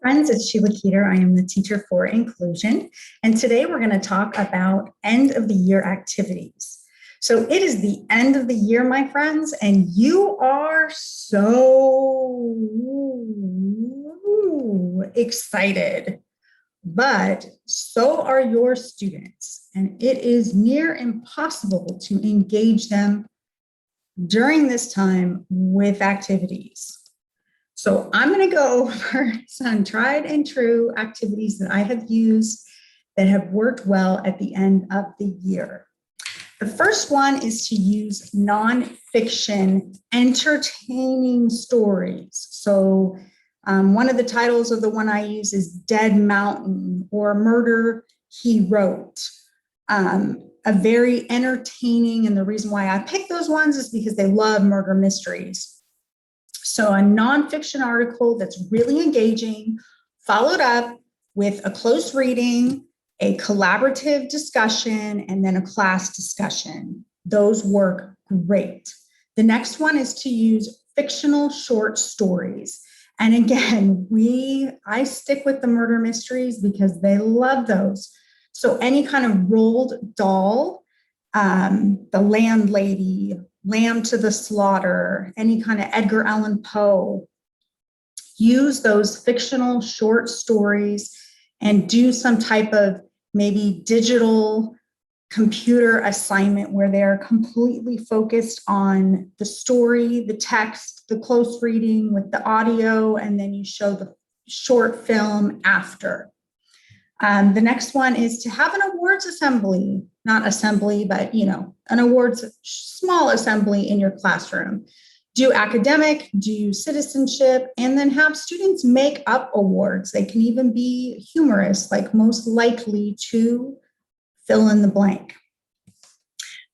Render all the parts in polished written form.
Friends, it's Sheila Keeter. I am the teacher for inclusion. And today we're going to talk about end of the year activities. So it is the end of the year, my friends, and you are so excited, but so are your students. And it is near impossible to engage them during this time with activities. So I'm going to go over some tried and true activities that I have used that have worked well at the end of the year. The first one is to use nonfiction entertaining stories. So one of the titles of the one I use is Dead Mountain or Murder He Wrote. A very entertaining, and the reason why I picked those ones is because they love murder mysteries. So a nonfiction article that's really engaging, followed up with a close reading, a collaborative discussion, and then a class discussion. Those work great. The next one is to use fictional short stories. And again, I stick with the murder mysteries because they love those. So any kind of Roald Dahl, the Landlady, Lamb to the Slaughter, any kind of Edgar Allan Poe, use those fictional short stories and do some type of maybe digital computer assignment where they're completely focused on the story, the text, the close reading with the audio, and then you show the short film after. The next one is to have an awards assembly, not assembly, but an awards small assembly in your classroom. Do academic, do citizenship, and then have students make up awards. They can even be humorous, like most likely to fill in the blank.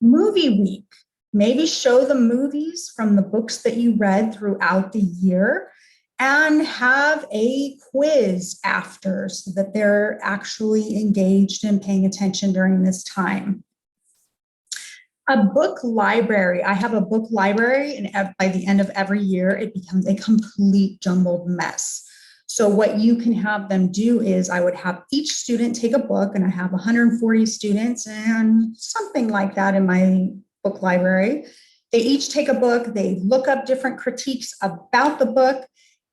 Movie week, maybe show the movies from the books that you read throughout the year and have a quiz after so that they're actually engaged and paying attention during this time. A book library. I have a book library, and by the end of every year, it becomes a complete jumbled mess. So what you can have them do is I would have each student take a book, and I have 140 students and something like that in my book library. They each take a book, they look up different critiques about the book,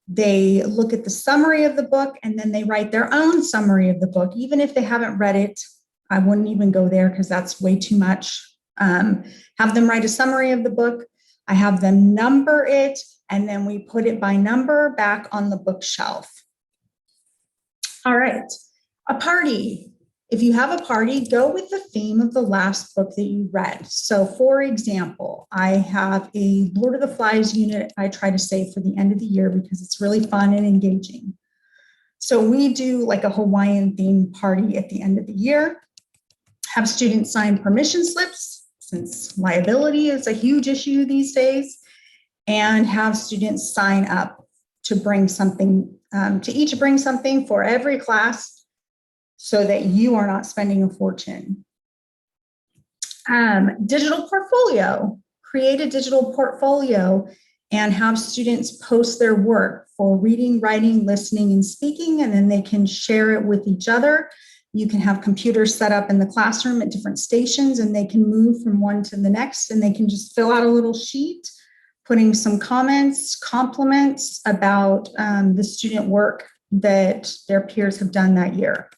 they look at the summary of the book, and then they write their own summary of the book. Even if they haven't read it, I wouldn't even go there because that's way too much. Have them write a summary of the book. I have them number it, and then we put it by number back on the bookshelf. All right, a party. If you have a party, go with the theme of the last book that you read. So for example, I have a Lord of the Flies unit I try to save for the end of the year because it's really fun and engaging. So we do like a Hawaiian themed party at the end of the year, have students sign permission slips since liability is a huge issue these days, and have students sign up to bring something, to each bring something for every class so that you are not spending a fortune. Digital portfolio, create a digital portfolio and have students post their work for reading, writing, listening, and speaking, and then they can share it with each other. You can have computers set up in the classroom at different stations, and they can move from one to the next, and they can just fill out a little sheet, putting some comments, compliments about the student work that their peers have done that year.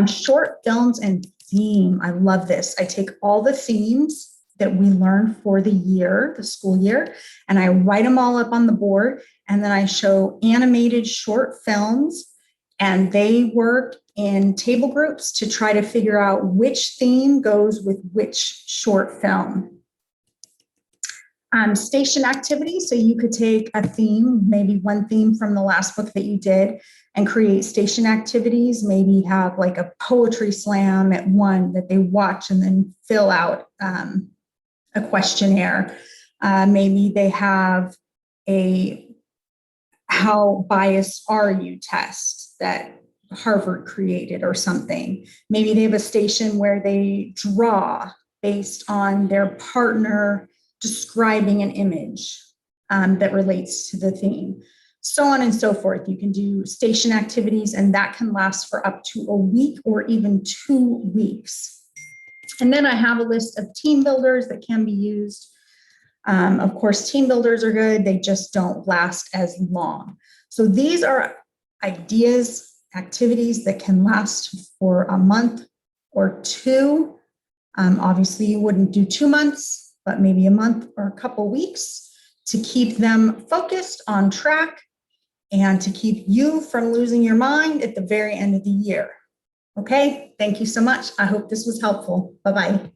Short films and theme. I love this. I take all the themes that we learned for the year, the school year, and I write them all up on the board, and then I show animated short films, and they work in table groups to try to figure out which theme goes with which short film. Station activities, so you could take a theme, maybe one theme from the last book that you did, and create station activities, maybe have like a poetry slam at one that they watch and then fill out a questionnaire. Maybe they have a how biased are you test that Harvard created or something. Maybe they have a station where they draw based on their partner describing an image that relates to the theme. so on and so forth. You can do station activities, and that can last for up to a week or even 2 weeks. And then I have a list of team builders that can be used. Of course, team builders are good. They just don't last as long. So these are ideas, activities that can last for a month or two. Obviously, you wouldn't do 2 months, but maybe a month or a couple weeks to keep them focused, on track, and to keep you from losing your mind at the very end of the year. Okay, thank you so much. I hope this was helpful. Bye-bye.